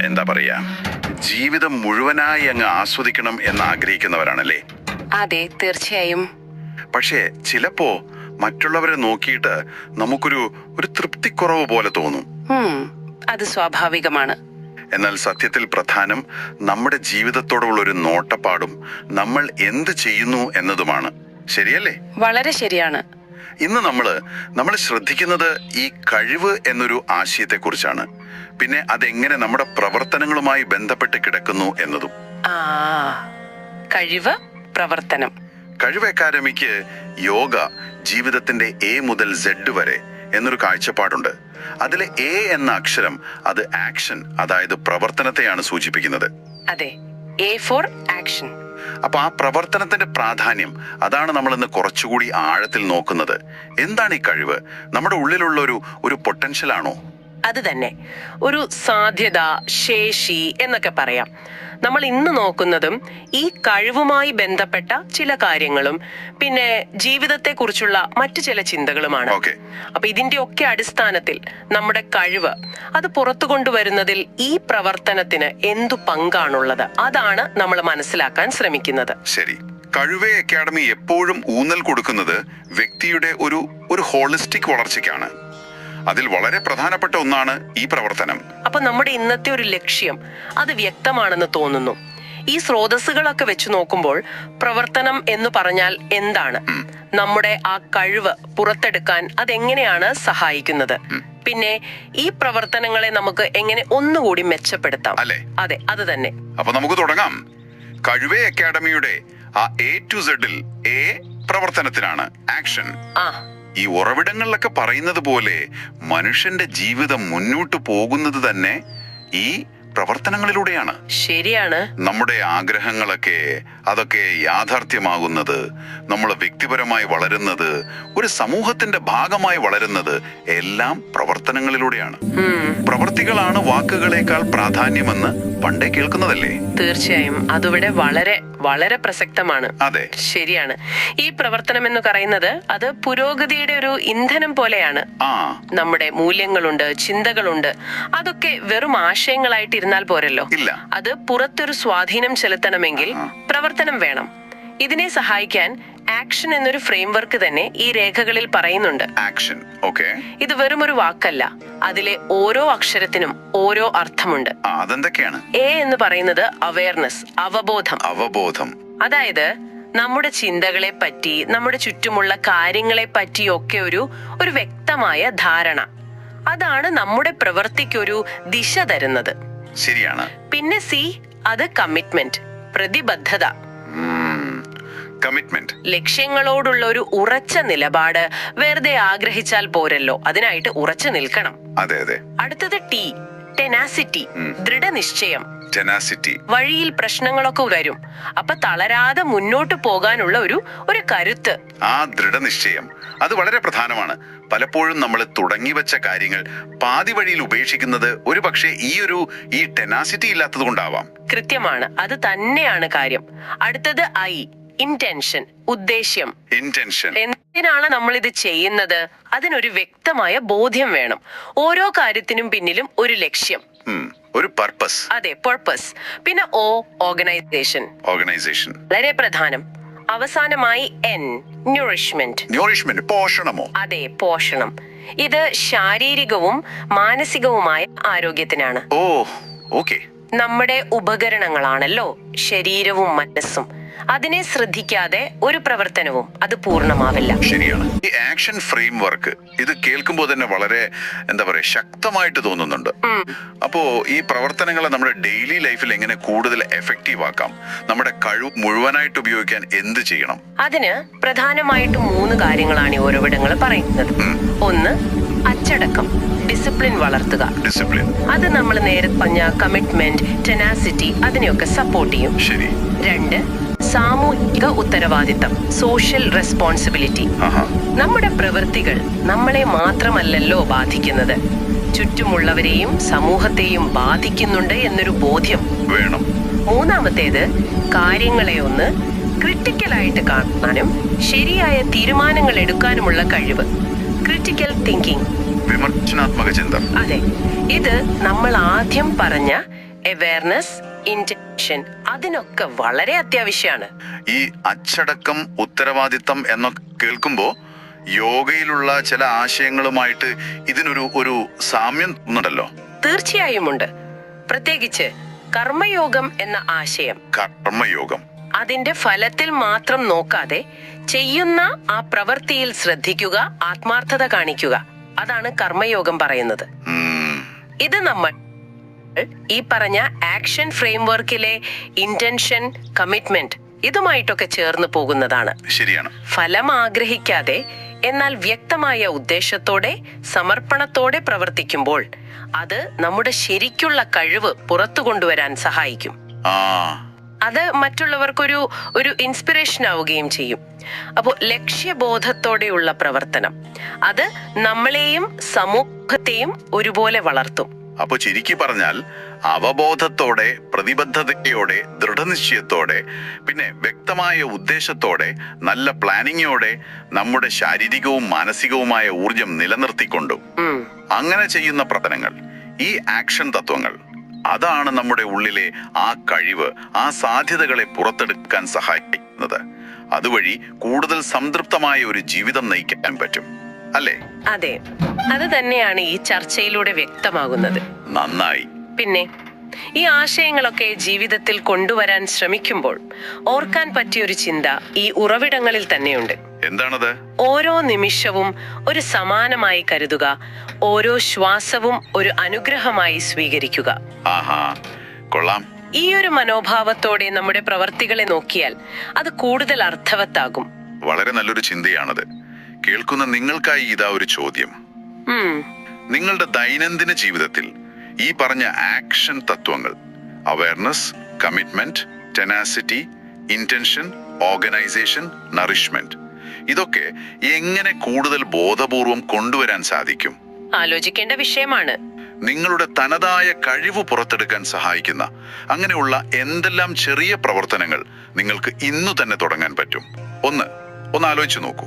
എന്താ പറയാ, ജീവിതം മുഴുവനായി അങ്ങ് ആസ്വദിക്കണം എന്ന് ആഗ്രഹിക്കുന്നവരാണല്ലേ? അതെ, തീർച്ചയായും. പക്ഷേ ചിലപ്പോ മറ്റുള്ളവരെ നോക്കിയിട്ട് നമുക്കൊരു തൃപ്തിക്കുറവ് പോലെ തോന്നും. അത് സ്വാഭാവികമാണ്. എന്നാൽ സത്യത്തിൽ പ്രധാനം നമ്മുടെ ജീവിതത്തോടുള്ള ഒരു നോട്ടപ്പാടും നമ്മൾ എന്ത് ചെയ്യുന്നു എന്നതുമാണ്. ശരിയല്ലേ? വളരെ ശരിയാണ്. ഇന്ന് നമ്മൾ ശ്രദ്ധിക്കുന്നത് ഈ കഴിവ് എന്നൊരു ആശയത്തെക്കുറിച്ചാണ്. പിന്നെ അതെങ്ങനെ നമ്മുടെ പ്രവർത്തനങ്ങളുമായി ബന്ധപ്പെട്ട് കിടക്കുന്നു എന്നതും. കഴിവ്, പ്രവർത്തനം. കഴിവ് അക്കാദമിക്ക് യോഗ ജീവിതത്തിന്റെ എ മുതൽ സെഡ് വരെ എന്നൊരു കാഴ്ചപ്പാടുണ്ട്. അതിലെ എ എന്ന അക്ഷരം അത് ആക്ഷൻ, അതായത് പ്രവർത്തനത്തെയാണ് സൂചിപ്പിക്കുന്നത്. അതെ, എ ഫോർ ആക്ഷൻ. അപ്പൊ ആ പ്രവർത്തനത്തിന്റെ പ്രാധാന്യം അതാണ് നമ്മൾ ഇന്ന് കുറച്ചുകൂടി ആഴത്തിൽ നോക്കുന്നത്. എന്താണ് ഈ കഴിവ്? നമ്മുടെ ഉള്ളിലുള്ള ഒരു പൊട്ടൻഷ്യൽ ആണോ? അത് തന്നെ, ഒരു സാധ്യത, ശേഷി എന്നൊക്കെ പറയാം. നമ്മൾ ഇന്ന് നോക്കുന്നതും ഈ കഴിവുമായി ബന്ധപ്പെട്ട ചില കാര്യങ്ങളും പിന്നെ ജീവിതത്തെക്കുറിച്ചുള്ള മറ്റു ചില ചിന്തകളുമാണ്. അപ്പൊ ഇതിന്റെ ഒക്കെ അടിസ്ഥാനത്തിൽ നമ്മുടെ കഴിവ് അത് പുറത്തു കൊണ്ടുവരുന്നതിൽ ഈ പ്രവർത്തനത്തിന് എന്തു പങ്കാണുള്ളത്, അതാണ് നമ്മൾ മനസ്സിലാക്കാൻ ശ്രമിക്കുന്നത്. ശരി. കഴിവേ അക്കാദമി എപ്പോഴും ഊന്നൽ കൊടുക്കുന്നത് വ്യക്തിയുടെ ഒരു ഹോളിസ്റ്റിക് വളർച്ചയ്ക്കാണ്. അതിൽ വളരെ പ്രധാനപ്പെട്ട ഒന്നാണ് ഈ പ്രവർത്തനം. അപ്പൊ നമ്മുടെ ഇന്നത്തെ ഒരു ലക്ഷ്യം അത് വ്യക്തമാണെന്ന് തോന്നുന്നു. ഈ സ്രോതസ്സുകളൊക്കെ വെച്ച് നോക്കുമ്പോൾ പ്രവർത്തനം എന്ന് പറഞ്ഞാൽ എന്താണ്, നമ്മുടെ ആ കഴിവ് പുറത്തെടുക്കാൻ അതെങ്ങനെയാണ് സഹായിക്കുന്നത്, പിന്നെ ഈ പ്രവർത്തനങ്ങളെ നമുക്ക് എങ്ങനെ ഒന്നുകൂടി മെച്ചപ്പെടുത്താം. അതെ, അത് തന്നെ. അപ്പൊ നമുക്ക് തുടങ്ങാം. കഴിവേ അക്കാദമിയുടെ ആ എ ടു സെഡിൽ എ പ്രവർത്തനത്തിനാണ്, ആക്ഷൻ. ഈ ഉറവിടങ്ങളിലൊക്കെ പറയുന്നത് പോലെ മനുഷ്യന്റെ ജീവിതം മുന്നോട്ട് പോകുന്നത് തന്നെ ഈ പ്രവർത്തനങ്ങളിലൂടെയാണ്. ശരിയാണ്. നമ്മുടെ ആഗ്രഹങ്ങളൊക്കെ അതൊക്കെ യാഥാർത്ഥ്യമാകുന്നത്, നമ്മൾ വ്യക്തിപരമായി വളരുന്നത്, ഒരു സമൂഹത്തിന്റെ ഭാഗമായി വളരുന്നത് എല്ലാം പ്രവർത്തനങ്ങളിലൂടെയാണ്. പ്രവർത്തികളാണ് വാക്കുകളേക്കാൾ പ്രാധാന്യമെന്ന് പണ്ടേ കേൾക്കുന്നതല്ലേ? തീർച്ചയായും അതിവിടെ വളരെ വളരെ പ്രസക്തമാണ്. അതെ, ശരിയാണ്. ഈ പ്രവർത്തനം എന്ന് പറയുന്നത് അത് പുരോഗതിയുടെ ഒരു ഇന്ധനം പോലെയാണ്. നമ്മുടെ മൂല്യങ്ങളുണ്ട്, ചിന്തകളുണ്ട്, അതൊക്കെ വെറും ആശയങ്ങളായിട്ടിരുന്നാൽ പോരല്ലോ. അത് പുറത്തൊരു സ്വാധീനം ചെലുത്തണമെങ്കിൽ പ്രവർത്തനം വേണം. ഇതിനെ സഹായിക്കാൻ ആക്ഷൻ എന്നൊരു ഫ്രെയിംവർക്ക് തന്നെ ഈ രേഖകളിൽ പറയുന്നുണ്ട്. ആക്ഷൻ, ഇത് വെറും ഒരു വാക്കല്ല, അതിലെ ഓരോ അക്ഷരത്തിനും ഓരോ അർത്ഥമുണ്ട്. അതെന്തൊക്കെയാണ്? എ എന്ന് പറയുന്നത് അവയർനെസ്, അവബോധം. അതായത് നമ്മുടെ ചിന്തകളെ പറ്റി, നമ്മുടെ ചുറ്റുമുള്ള കാര്യങ്ങളെ പറ്റിയൊക്കെ ഒരു വ്യക്തമായ ധാരണ. അതാണ് നമ്മുടെ പ്രവൃത്തിക്കൊരു ദിശ തരുന്നത്. ശരിയാണ്. പിന്നെ സി, അത് കമ്മിറ്റ്മെന്റ്, പ്രതിബദ്ധത. ലക്ഷ്യങ്ങളോടുള്ള ഒരു ഉറച്ച നിലപാട്. വെറുതെ ആഗ്രഹിച്ചാൽ പോരല്ലോ, അതിനായിട്ട് ഉറച്ചു നിൽക്കണം. അടുത്തത് ടി, ടെനാസിറ്റി, ദൃഢനിശ്ചയം. വഴിയിൽ പ്രശ്നങ്ങളൊക്കെ വരും, അപ്പൊ തളരാതെ മുന്നോട്ട് പോകാനുള്ള ഒരു കരുത്ത്. ആ ദൃഢനിശ്ചയം അത് വളരെ പ്രധാനമാണ്. പലപ്പോഴും നമ്മൾ തുടങ്ങി വെച്ച കാര്യങ്ങൾ പാതി വഴിയിൽ ഉപേക്ഷിക്കുന്നത് ഒരുപക്ഷെ ഈ ടെനാസിറ്റി ഇല്ലാത്തത് കൊണ്ടാവാം. കൃത്യമാണ്, അത് തന്നെയാണ് കാര്യം. അടുത്തത് ഐ, ഇന്റൻഷൻ, ഉദ്ദേശ്യം. എന്തിനാണ് നമ്മൾ ഇത് ചെയ്യുന്നത്? അതിനൊരു വ്യക്തമായ ബോധ്യം വേണം. ഓരോ കാര്യത്തിനും പിന്നിലും ഒരു ലക്ഷ്യം, ഒരു പർപ്പസ്. അതെ, പർപ്പസ്. പിന്നെ ഓ, ഓർഗനൈസേഷൻ. വളരെ പ്രധാനം. അവസാനമായി എൻ, ന്യൂറിഷ്മെന്റ്. പോഷണമോ? അതെ, പോഷണം. ഇത് ശാരീരികവും മാനസികവുമായ ആരോഗ്യത്തിനാണ്. നമ്മുടെ ഉപകരണങ്ങളാണല്ലോ ശരീരവും മനസ്സും. അതിനെ ശ്രദ്ധിക്കാതെ ഒരു പ്രവർത്തനവും അത് പൂർണ്ണമാവില്ല. ശരിയാണ്. ഈ ആക്ഷൻ ഫ്രെയിംവർക്ക് ഇത് കേൾക്കുമ്പോൾ തന്നെ വളരെ ശക്തമായിട്ട് തോന്നുന്നുണ്ട്. അപ്പോ ഈ പ്രവർത്തനങ്ങളെ നമ്മുടെ ഡെയിലി ലൈഫിൽ എങ്ങനെ കൂടുതൽ എഫക്റ്റീവ് ആക്കാം? നമ്മുടെ കഴിവ് മുഴുവനായിട്ട് ഉപയോഗിക്കാൻ എന്ത് ചെയ്യണം? അതിന് പ്രധാനമായിട്ടും 3 കാര്യങ്ങളാണ് ഈ ഉറവിടങ്ങൾ പറയുന്നത്. ഒന്ന്, അച്ചടക്കം, ഡിസിപ്ലിൻ വളർത്തുക. അത് നമ്മൾ നേരത്തെ പറഞ്ഞ കമ്മിറ്റ്മെന്റ്, ടെനാസിറ്റി, അതിനെയൊക്കെ സപ്പോർട്ട് ചെയ്യും. 2, സാമൂഹിക ഉത്തരവാദിത്തം, സോഷ്യൽ റെസ്പോൺസിബിലിറ്റി. നമ്മുടെ പ്രവൃത്തികൾ നമ്മളെ മാത്രമല്ലല്ലോ ബാധിക്കുന്നത്, ചുറ്റുമുള്ളവരെയും സമൂഹത്തെയും ബാധിക്കുന്നുണ്ട് എന്നൊരു ബോധ്യം വേണം. 3, കാര്യങ്ങളെ ഒന്ന് ക്രിട്ടിക്കലായിട്ട് കാണാനും ശരിയായ തീരുമാനങ്ങൾ എടുക്കാനുമുള്ള കഴിവ്, ക്രിട്ടിക്കൽ തിങ്കിങ്. വിമർശനാത്മക ചിന്ത. അതെ, ഇത് നമ്മൾ ആദ്യം പറഞ്ഞ അവയർനെസ്, ഇന്റൻഷൻ, അതിനൊക്കെ വളരെ അത്യാവശ്യമാണ്. ഈ അച്ചടക്കം, ഉത്തരവാദിത്തം എന്നൊക്കെ കേൾക്കുമ്പോ യോഗയിലുള്ള ചില ആശയങ്ങളുമായിട്ട് ഇതിനൊരു സാമ്യം ഉണ്ടല്ലോ. തീർച്ചയായും ഉണ്ട്. പ്രത്യേകിച്ച് കർമ്മയോഗം എന്ന ആശയം. കർമ്മയോഗം അതിന്റെ ഫലത്തിൽ മാത്രം നോക്കാതെ ചെയ്യുന്ന ആ പ്രവൃത്തിയിൽ ശ്രദ്ധിക്കുക, ആത്മാർത്ഥത കാണിക്കുക, അതാണ് കർമ്മയോഗം പറയുന്നത്. ഇത് നമ്മൾ ഈ പറഞ്ഞ ആക്ഷൻ ഫ്രെയിംവർക്കിലെ ഇന്റൻഷൻ, കമ്മിറ്റ്മെന്റ് ഇതുമായിട്ടൊക്കെ ചേർന്ന് പോകുന്നതാണ്. ശരിയാണ്. ഫലം ആഗ്രഹിക്കാതെ എന്നാൽ വ്യക്തമായ ഉദ്ദേശത്തോടെ, സമർപ്പണത്തോടെ പ്രവർത്തിക്കുമ്പോൾ അത് നമ്മുടെ ശരിക്കുള്ള കഴിവ് പുറത്തു കൊണ്ടുവരാൻ സഹായിക്കും. അത് മറ്റുള്ളവർക്കൊരു ഇൻസ്പിറേഷൻ ആവുകയും ചെയ്യും. അപ്പോൾ ലക്ഷ്യബോധത്തോടെയുള്ള പ്രവർത്തനം അത് നമ്മളെയും സമൂഹത്തെയും ഒരുപോലെ വളർത്തും. അപ്പൊ ചുരുക്കി പറഞ്ഞാൽ അവബോധത്തോടെ, പ്രതിബദ്ധതയോടെ, ദൃഢനിശ്ചയത്തോടെ, പിന്നെ വ്യക്തമായ ഉദ്ദേശത്തോടെ, നല്ല പ്ലാനിങ്ങോടെ നമ്മുടെ ശാരീരികവും മാനസികവുമായ ഊർജം നിലനിർത്തിക്കൊണ്ടും അങ്ങനെ ചെയ്യുന്ന പ്രവർത്തനങ്ങൾ, ഈ ആക്ഷൻ തത്വങ്ങൾ, അതാണ് നമ്മുടെ ഉള്ളിലെ ആ കഴിവ്, ആ സാധ്യതകളെ പുറത്തെടുക്കാൻ സഹായിക്കുന്നത്. അതുവഴി കൂടുതൽ സംതൃപ്തമായ ഒരു ജീവിതം നയിക്കാൻ പറ്റും, അല്ലേ? അതെ, അത് തന്നെയാണ് ഈ ചർച്ചയിലൂടെ വ്യക്തമാകുന്നത്. നന്നായി. പിന്നെ ഈ ആശയങ്ങളൊക്കെ ജീവിതത്തിൽ കൊണ്ടുവരാൻ ശ്രമിക്കുമ്പോൾ ഓർക്കാൻ പറ്റിയൊരു ചിന്ത ഈ ഉറവിടങ്ങളിൽ തന്നെയുണ്ട്. എന്താണത്? ഓരോ നിമിഷവും ഒരു സമാനമായി കരുതുക, ഓരോ ശ്വാസവും ഒരു അനുഗ്രഹമായി സ്വീകരിക്കുക. ആഹാ, കൊള്ളാം. ഈ ഒരു മനോഭാവത്തോടെ നമ്മുടെ പ്രവർത്തികളെ നോക്കിയാൽ അത് കൂടുതൽ അർത്ഥവത്താകും. വളരെ നല്ലൊരു ചിന്തയാണത്. കേൾക്കുന്ന നിങ്ങൾക്കായി ഇതാ ഒരു ചോദ്യം. നിങ്ങളുടെ ദൈനംദിന ജീവിതത്തിൽ ഈ പറഞ്ഞ ആക്ഷൻ തത്വങ്ങൾ, awareness, commitment, tenacity, intention, organisation, nourishment, ഇതൊക്കെ എങ്ങനെ കൂടുതൽ ബോധപൂർവം കൊണ്ടുവരാൻ സാധിക്കും? ആലോചിക്കേണ്ട വിഷയമാണ്. നിങ്ങളുടെ തനതായ കഴിവ് പുറത്തെടുക്കാൻ സഹായിക്കുന്ന അങ്ങനെയുള്ള എന്തെല്ലാം ചെറിയ പ്രവർത്തനങ്ങൾ നിങ്ങൾക്ക് ഇന്നു തന്നെ തുടങ്ങാൻ പറ്റും? ഒന്ന് ആലോചിച്ചു നോക്കൂ.